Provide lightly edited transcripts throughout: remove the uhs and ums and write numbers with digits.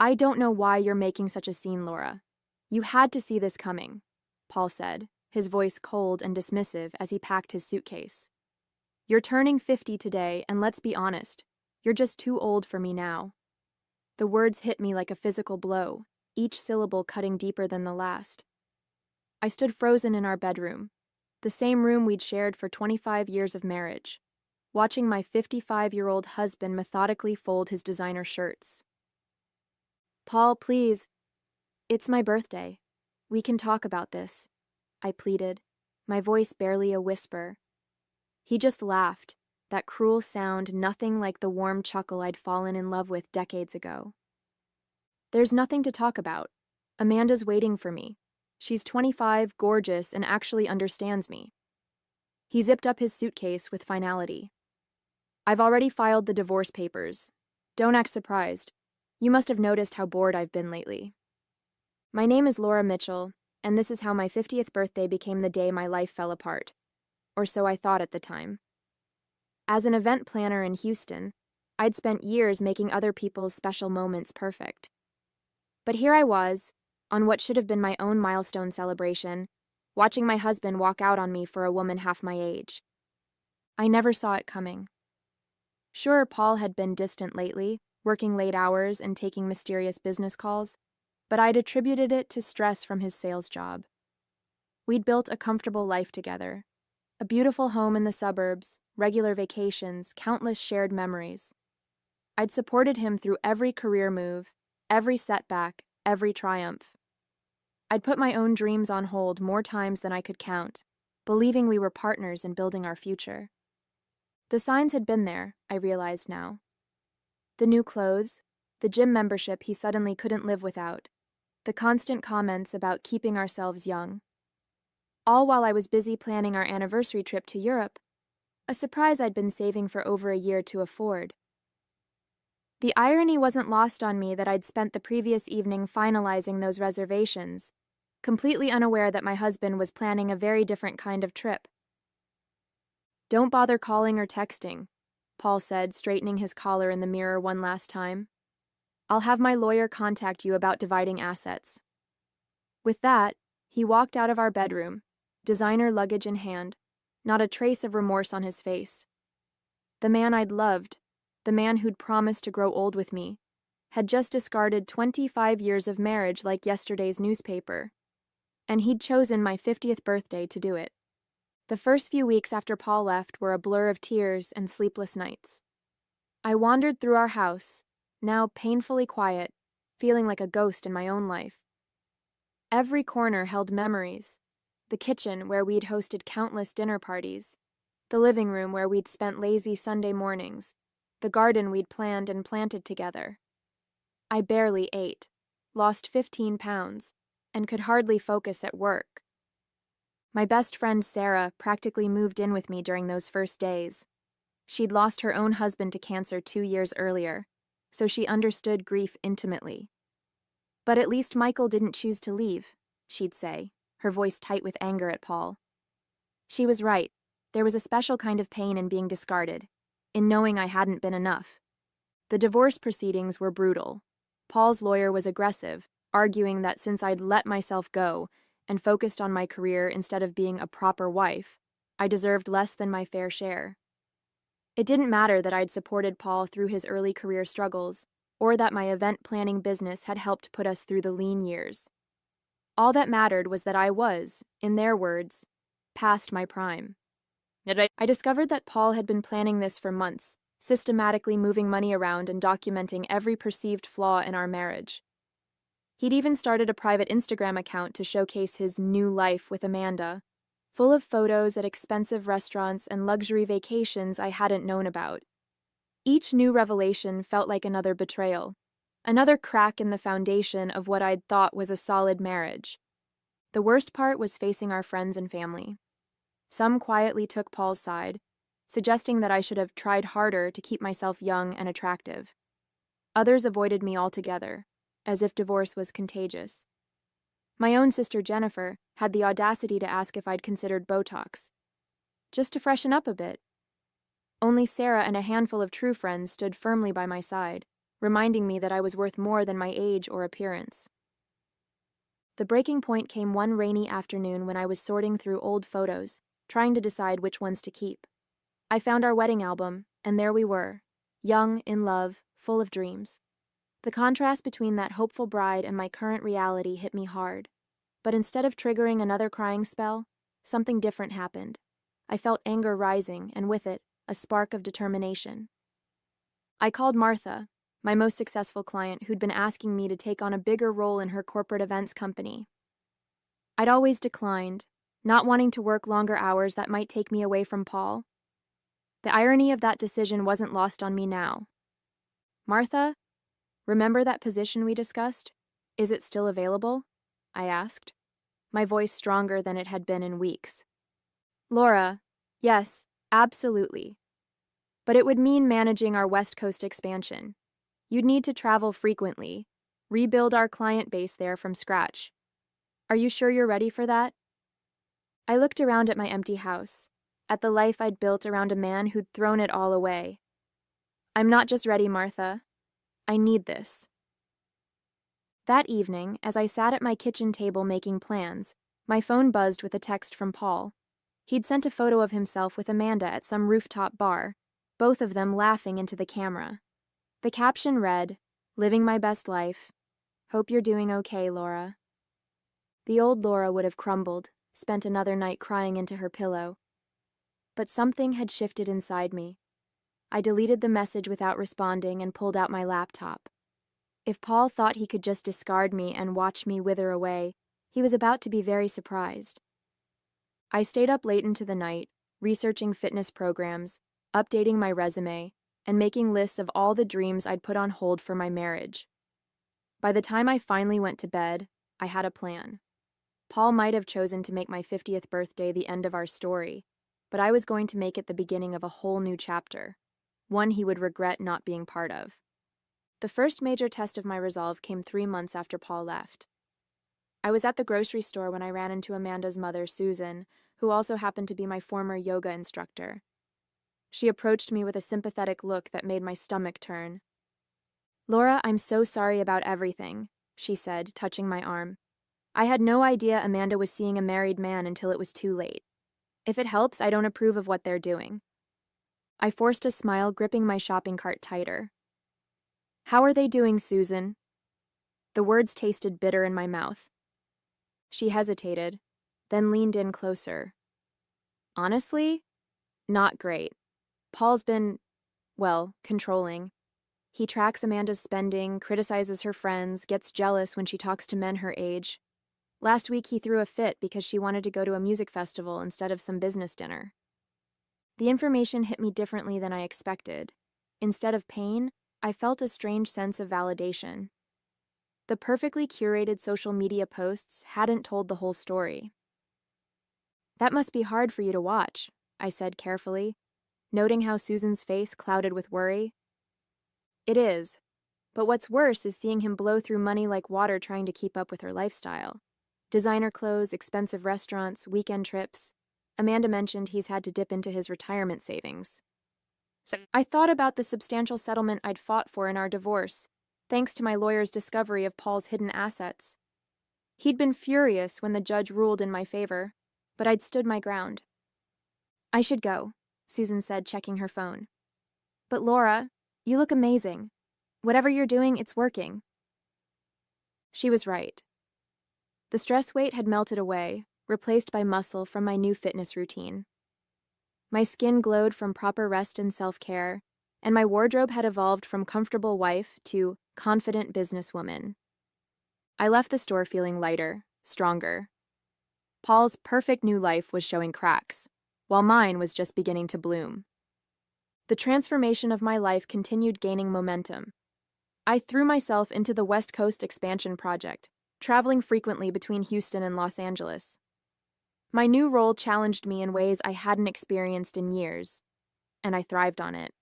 I don't know why you're making such a scene, Laura. You had to see this coming, Paul said, his voice cold and dismissive as he packed his suitcase. You're turning 50 today, and let's be honest, you're just too old for me now. The words hit me like a physical blow, each syllable cutting deeper than the last. I stood frozen in our bedroom, the same room we'd shared for 25 years of marriage, watching my 55-year-old husband methodically fold his designer shirts. Paul, please. It's my birthday. We can talk about this, I pleaded, my voice barely a whisper. He just laughed, that cruel sound nothing like the warm chuckle I'd fallen in love with decades ago. There's nothing to talk about. Amanda's waiting for me. She's 25, gorgeous, and actually understands me. He zipped up his suitcase with finality. I've already filed the divorce papers. Don't act surprised. You must have noticed how bored I've been lately. My name is Laura Mitchell, and this is how my 50th birthday became the day my life fell apart. Or so I thought at the time. As an event planner in Houston, I'd spent years making other people's special moments perfect. But here I was, on what should have been my own milestone celebration, watching my husband walk out on me for a woman half my age. I never saw it coming. Sure, Paul had been distant lately, working late hours and taking mysterious business calls, but I'd attributed it to stress from his sales job. We'd built a comfortable life together. A beautiful home in the suburbs, regular vacations, countless shared memories. I'd supported him through every career move, every setback, every triumph. I'd put my own dreams on hold more times than I could count, believing we were partners in building our future. The signs had been there, I realized now. The new clothes, the gym membership he suddenly couldn't live without, the constant comments about keeping ourselves young. All while I was busy planning our anniversary trip to Europe, a surprise I'd been saving for over a year to afford. The irony wasn't lost on me that I'd spent the previous evening finalizing those reservations, completely unaware that my husband was planning a very different kind of trip. Don't bother calling or texting, Paul said, straightening his collar in the mirror one last time. I'll have my lawyer contact you about dividing assets. With that, he walked out of our bedroom, designer luggage in hand, not a trace of remorse on his face. The man I'd loved, the man who'd promised to grow old with me, had just discarded 25 years of marriage like yesterday's newspaper. And he'd chosen my 50th birthday to do it. The first few weeks after Paul left were a blur of tears and sleepless nights. I wandered through our house, now painfully quiet, feeling like a ghost in my own life. Every corner held memories. The kitchen, where we'd hosted countless dinner parties. The living room, where we'd spent lazy Sunday mornings. The garden we'd planned and planted together. I barely ate, lost 15 pounds, and could hardly focus at work. My best friend Sarah practically moved in with me during those first days. She'd lost her own husband to cancer 2 years earlier, so she understood grief intimately. But at least Michael didn't choose to leave, she'd say, her voice tight with anger at Paul. She was right. There was a special kind of pain in being discarded, in knowing I hadn't been enough. The divorce proceedings were brutal. Paul's lawyer was aggressive, arguing that since I'd let myself go and focused on my career instead of being a proper wife, I deserved less than my fair share. It didn't matter that I'd supported Paul through his early career struggles, or that my event planning business had helped put us through the lean years. All that mattered was that I was, in their words, past my prime. I discovered that Paul had been planning this for months, systematically moving money around and documenting every perceived flaw in our marriage. He'd even started a private Instagram account to showcase his new life with Amanda, full of photos at expensive restaurants and luxury vacations I hadn't known about. Each new revelation felt like another betrayal, another crack in the foundation of what I'd thought was a solid marriage. The worst part was facing our friends and family. Some quietly took Paul's side, suggesting that I should have tried harder to keep myself young and attractive. Others avoided me altogether, as if divorce was contagious. My own sister Jennifer had the audacity to ask if I'd considered Botox, just to freshen up a bit. Only Sarah and a handful of true friends stood firmly by my side, reminding me that I was worth more than my age or appearance. The breaking point came one rainy afternoon when I was sorting through old photos, trying to decide which ones to keep. I found our wedding album, and there we were, young, in love, full of dreams. The contrast between that hopeful bride and my current reality hit me hard. But instead of triggering another crying spell, something different happened. I felt anger rising, and with it, a spark of determination. I called Martha, my most successful client, who'd been asking me to take on a bigger role in her corporate events company. I'd always declined, not wanting to work longer hours that might take me away from Paul. The irony of that decision wasn't lost on me now. "Martha, remember that position we discussed? Is it still available?" I asked, my voice stronger than it had been in weeks. "Laura, yes, absolutely. But it would mean managing our West Coast expansion. You'd need to travel frequently, rebuild our client base there from scratch. Are you sure you're ready for that?" I looked around at my empty house, at the life I'd built around a man who'd thrown it all away. "I'm not just ready, Martha. I need this." That evening, as I sat at my kitchen table making plans, my phone buzzed with a text from Paul. He'd sent a photo of himself with Amanda at some rooftop bar, both of them laughing into the camera. The caption read, "Living my best life. Hope you're doing okay, Laura." The old Laura would have crumbled, spent another night crying into her pillow. But something had shifted inside me. I deleted the message without responding and pulled out my laptop. If Paul thought he could just discard me and watch me wither away, he was about to be very surprised. I stayed up late into the night, researching fitness programs, updating my resume, and making lists of all the dreams I'd put on hold for my marriage. By the time I finally went to bed, I had a plan. Paul might have chosen to make my 50th birthday the end of our story, but I was going to make it the beginning of a whole new chapter, one he would regret not being part of. The first major test of my resolve came 3 months after Paul left. I was at the grocery store when I ran into Amanda's mother, Susan, who also happened to be my former yoga instructor. She approached me with a sympathetic look that made my stomach turn. "Laura, I'm so sorry about everything," she said, touching my arm. "I had no idea Amanda was seeing a married man until it was too late. If it helps, I don't approve of what they're doing." I forced a smile, gripping my shopping cart tighter. "How are they doing, Susan?" The words tasted bitter in my mouth. She hesitated, then leaned in closer. "Honestly, not great. Paul's been, well, controlling. He tracks Amanda's spending, criticizes her friends, gets jealous when she talks to men her age. Last week he threw a fit because she wanted to go to a music festival instead of some business dinner." The information hit me differently than I expected. Instead of pain, I felt a strange sense of validation. The perfectly curated social media posts hadn't told the whole story. "That must be hard for you to watch," I said carefully, noting how Susan's face clouded with worry. "It is. But what's worse is seeing him blow through money like water trying to keep up with her lifestyle. Designer clothes, expensive restaurants, weekend trips. Amanda mentioned he's had to dip into his retirement savings. So I thought about the substantial settlement I'd fought for in our divorce, thanks to my lawyer's discovery of Paul's hidden assets. He'd been furious when the judge ruled in my favor, but I'd stood my ground. "I should go," Susan said, checking her phone. "But Laura, you look amazing. Whatever you're doing, it's working." She was right. The stress weight had melted away, replaced by muscle from my new fitness routine. My skin glowed from proper rest and self-care, and my wardrobe had evolved from comfortable wife to confident businesswoman. I left the store feeling lighter, stronger. Paul's perfect new life was showing cracks, while mine was just beginning to bloom. The transformation of my life continued gaining momentum. I threw myself into the West Coast expansion project, traveling frequently between Houston and Los Angeles. My new role challenged me in ways I hadn't experienced in years, and I thrived on it.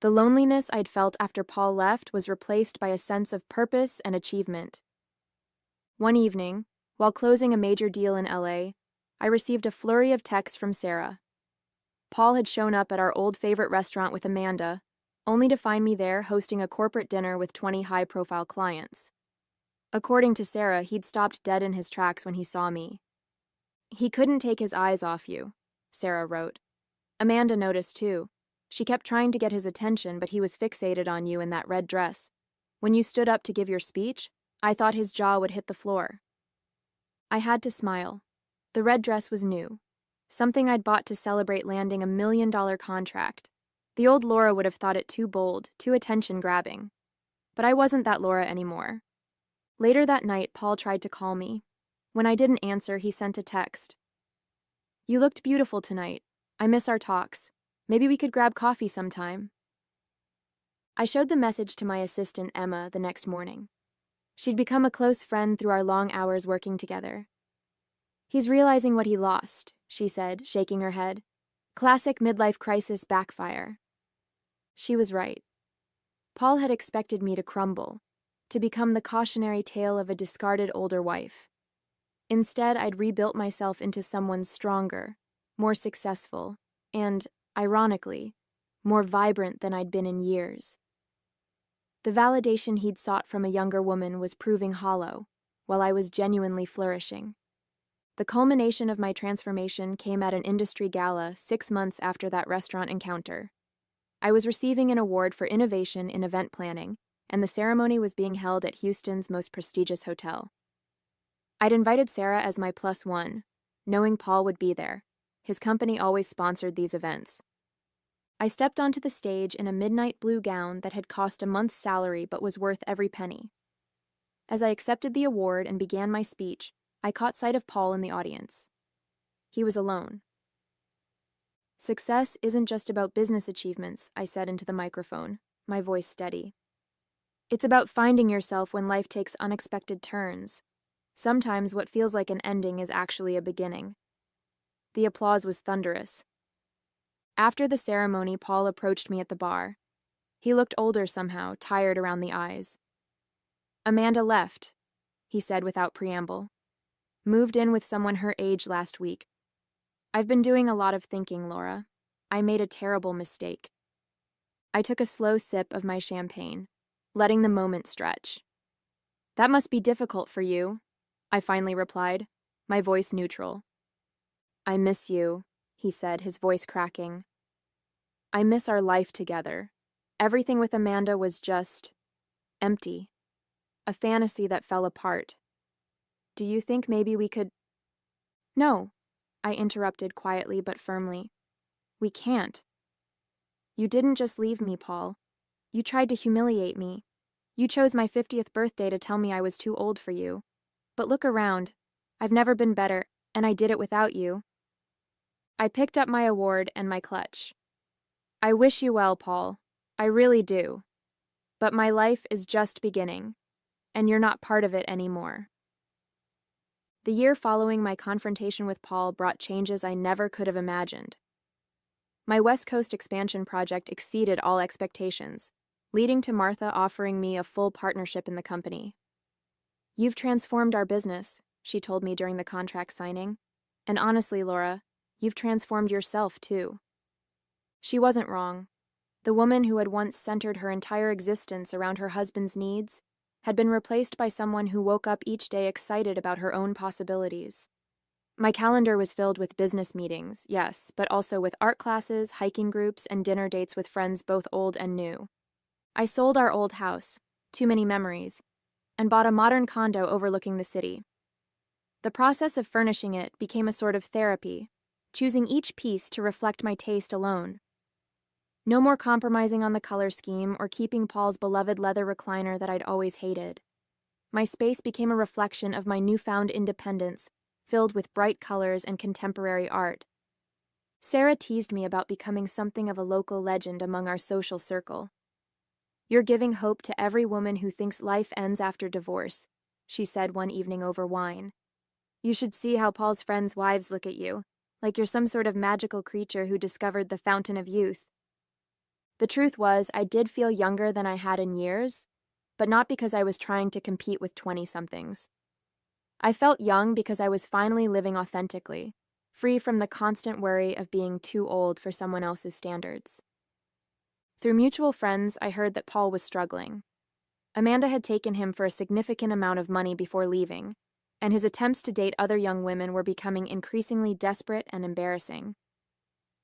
The loneliness I'd felt after Paul left was replaced by a sense of purpose and achievement. One evening, while closing a major deal in LA, I received a flurry of texts from Sarah. Paul had shown up at our old favorite restaurant with Amanda, only to find me there hosting a corporate dinner with 20 high-profile clients. According to Sarah, he'd stopped dead in his tracks when he saw me. "He couldn't take his eyes off you," Sarah wrote. "Amanda noticed too. She kept trying to get his attention, but he was fixated on you in that red dress. When you stood up to give your speech, I thought his jaw would hit the floor." I had to smile. The red dress was new, something I'd bought to celebrate landing a $1 million contract. The old Laura would have thought it too bold, too attention-grabbing. But I wasn't that Laura anymore. Later that night, Paul tried to call me. When I didn't answer, he sent a text. "You looked beautiful tonight. I miss our talks. Maybe we could grab coffee sometime." I showed the message to my assistant, Emma, the next morning. She'd become a close friend through our long hours working together. "He's realizing what he lost," she said, shaking her head. "Classic midlife crisis backfire." She was right. Paul had expected me to crumble, to become the cautionary tale of a discarded older wife. Instead, I'd rebuilt myself into someone stronger, more successful, and, ironically, more vibrant than I'd been in years. The validation he'd sought from a younger woman was proving hollow, while I was genuinely flourishing. The culmination of my transformation came at an industry gala 6 months after that restaurant encounter. I was receiving an award for innovation in event planning, and the ceremony was being held at Houston's most prestigious hotel. I'd invited Sarah as my plus one, knowing Paul would be there. His company always sponsored these events. I stepped onto the stage in a midnight blue gown that had cost a month's salary but was worth every penny. As I accepted the award and began my speech, I caught sight of Paul in the audience. He was alone. "Success isn't just about business achievements," I said into the microphone, my voice steady. "It's about finding yourself when life takes unexpected turns. Sometimes what feels like an ending is actually a beginning." The applause was thunderous. After the ceremony, Paul approached me at the bar. He looked older somehow, tired around the eyes. "Amanda left," he said without preamble. "Moved in with someone her age last week. I've been doing a lot of thinking, Laura. I made a terrible mistake." I took a slow sip of my champagne, letting the moment stretch. "That must be difficult for you," I finally replied, my voice neutral. "I miss you," he said, his voice cracking. "I miss our life together. Everything with Amanda was just empty. A fantasy that fell apart. Do you think maybe we could—" "No," I interrupted quietly but firmly. "We can't. You didn't just leave me, Paul. You tried to humiliate me. You chose my 50th birthday to tell me I was too old for you. But look around. I've never been better, and I did it without you." I picked up my award and my clutch. "I wish you well, Paul. I really do. But my life is just beginning, and you're not part of it anymore." The year following my confrontation with Paul brought changes I never could have imagined. My West Coast expansion project exceeded all expectations, leading to Martha offering me a full partnership in the company. "You've transformed our business," she told me during the contract signing. "And honestly, Laura, you've transformed yourself too." She wasn't wrong. The woman who had once centered her entire existence around her husband's needs had been replaced by someone who woke up each day excited about her own possibilities. My calendar was filled with business meetings, yes, but also with art classes, hiking groups, and dinner dates with friends both old and new. I sold our old house, too many memories, and bought a modern condo overlooking the city. The process of furnishing it became a sort of therapy, choosing each piece to reflect my taste alone. No more compromising on the color scheme or keeping Paul's beloved leather recliner that I'd always hated. My space became a reflection of my newfound independence, filled with bright colors and contemporary art. Sarah teased me about becoming something of a local legend among our social circle. "You're giving hope to every woman who thinks life ends after divorce," she said one evening over wine. "You should see how Paul's friends' wives look at you, like you're some sort of magical creature who discovered the fountain of youth." The truth was, I did feel younger than I had in years, but not because I was trying to compete with 20-somethings. I felt young because I was finally living authentically, free from the constant worry of being too old for someone else's standards. Through mutual friends, I heard that Paul was struggling. Amanda had taken him for a significant amount of money before leaving, and his attempts to date other young women were becoming increasingly desperate and embarrassing.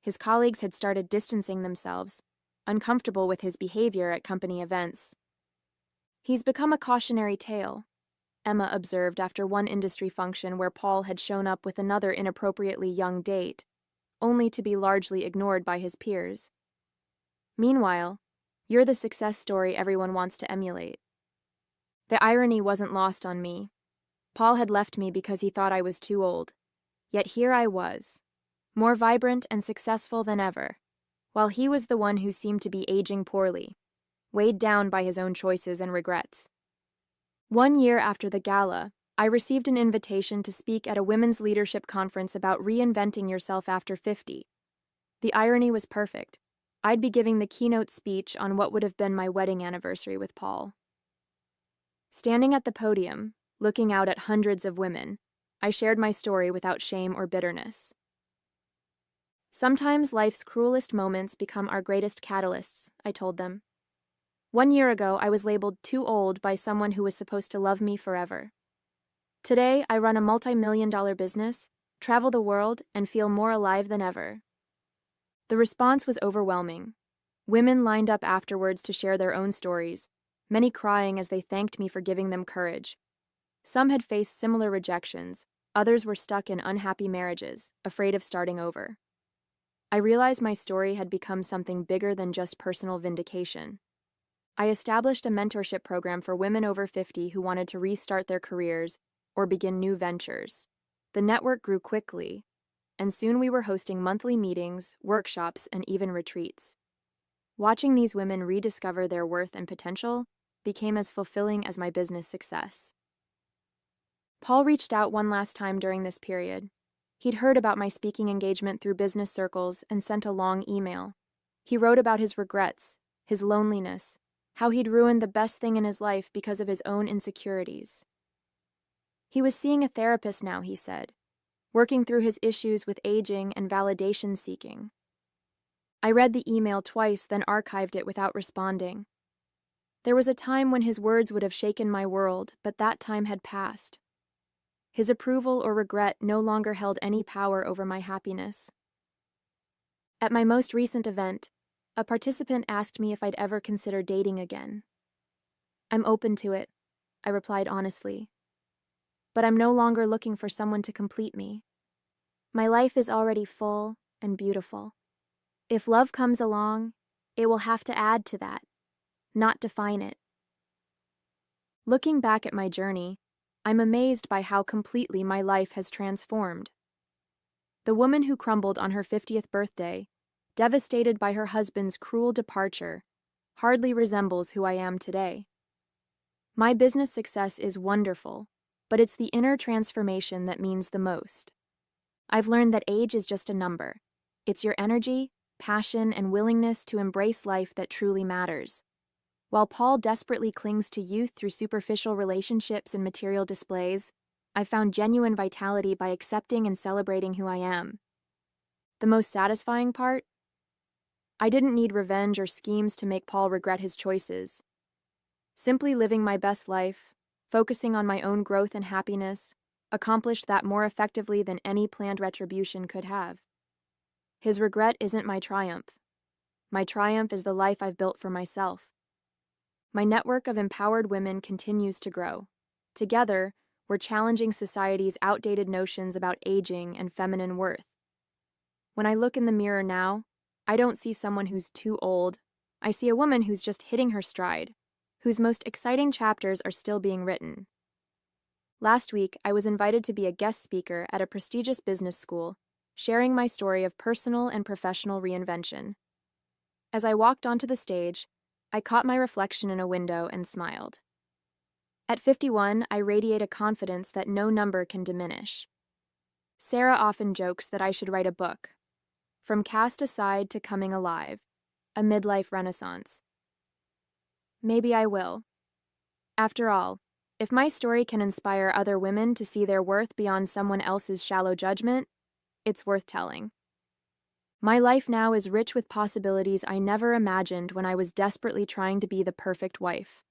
His colleagues had started distancing themselves, uncomfortable with his behavior at company events. "He's become a cautionary tale," Emma observed after one industry function where Paul had shown up with another inappropriately young date, only to be largely ignored by his peers. "Meanwhile, you're the success story everyone wants to emulate." The irony wasn't lost on me. Paul had left me because he thought I was too old. Yet here I was, more vibrant and successful than ever, while he was the one who seemed to be aging poorly, weighed down by his own choices and regrets. 1 year after the gala, I received an invitation to speak at a women's leadership conference about reinventing yourself after 50. The irony was perfect. I'd be giving the keynote speech on what would have been my wedding anniversary with Paul. Standing at the podium, looking out at hundreds of women, I shared my story without shame or bitterness. "Sometimes life's cruelest moments become our greatest catalysts," I told them. 1 year ago, I was labeled too old by someone who was supposed to love me forever. Today, I run a multi-million-dollar business, travel the world, and feel more alive than ever. The response was overwhelming. Women lined up afterwards to share their own stories, many crying as they thanked me for giving them courage. Some had faced similar rejections, others were stuck in unhappy marriages, afraid of starting over. I realized my story had become something bigger than just personal vindication. I established a mentorship program for women over 50 who wanted to restart their careers or begin new ventures. The network grew quickly, and soon we were hosting monthly meetings, workshops, and even retreats. Watching these women rediscover their worth and potential became as fulfilling as my business success. Paul reached out one last time during this period. He'd heard about my speaking engagement through business circles and sent a long email. He wrote about his regrets, his loneliness, how he'd ruined the best thing in his life because of his own insecurities. He was seeing a therapist now, he said, working through his issues with aging and validation seeking. I read the email twice, then archived it without responding. There was a time when his words would have shaken my world, but that time had passed. His approval or regret no longer held any power over my happiness. At my most recent event, a participant asked me if I'd ever consider dating again. "I'm open to it," I replied honestly. "But I'm no longer looking for someone to complete me. My life is already full and beautiful. If love comes along, it will have to add to that, not define it." Looking back at my journey, I'm amazed by how completely my life has transformed. The woman who crumbled on her 50th birthday, devastated by her husband's cruel departure, hardly resembles who I am today. My business success is wonderful, but it's the inner transformation that means the most. I've learned that age is just a number. It's your energy, passion, and willingness to embrace life that truly matters. While Paul desperately clings to youth through superficial relationships and material displays, I've found genuine vitality by accepting and celebrating who I am. The most satisfying part? I didn't need revenge or schemes to make Paul regret his choices. Simply living my best life, focusing on my own growth and happiness, accomplished that more effectively than any planned retribution could have. His regret isn't my triumph. My triumph is the life I've built for myself. My network of empowered women continues to grow. Together, we're challenging society's outdated notions about aging and feminine worth. When I look in the mirror now, I don't see someone who's too old. I see a woman who's just hitting her stride, whose most exciting chapters are still being written. Last week, I was invited to be a guest speaker at a prestigious business school, sharing my story of personal and professional reinvention. As I walked onto the stage, I caught my reflection in a window and smiled. At 51, I radiate a confidence that no number can diminish. Sarah often jokes that I should write a book, From Cast Aside to Coming Alive, a midlife renaissance. Maybe I will. After all, if my story can inspire other women to see their worth beyond someone else's shallow judgment, it's worth telling. My life now is rich with possibilities I never imagined when I was desperately trying to be the perfect wife.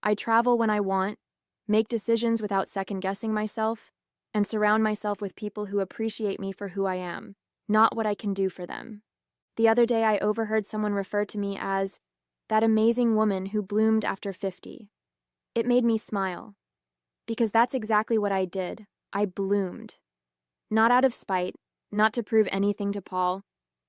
I travel when I want, make decisions without second-guessing myself, and surround myself with people who appreciate me for who I am, not what I can do for them. The other day I overheard someone refer to me as that amazing woman who bloomed after 50. It made me smile, because that's exactly what I did. I bloomed. Not out of spite, not to prove anything to Paul,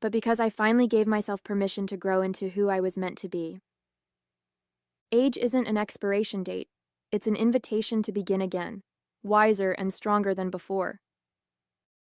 but because I finally gave myself permission to grow into who I was meant to be. Age isn't an expiration date, it's an invitation to begin again, wiser and stronger than before.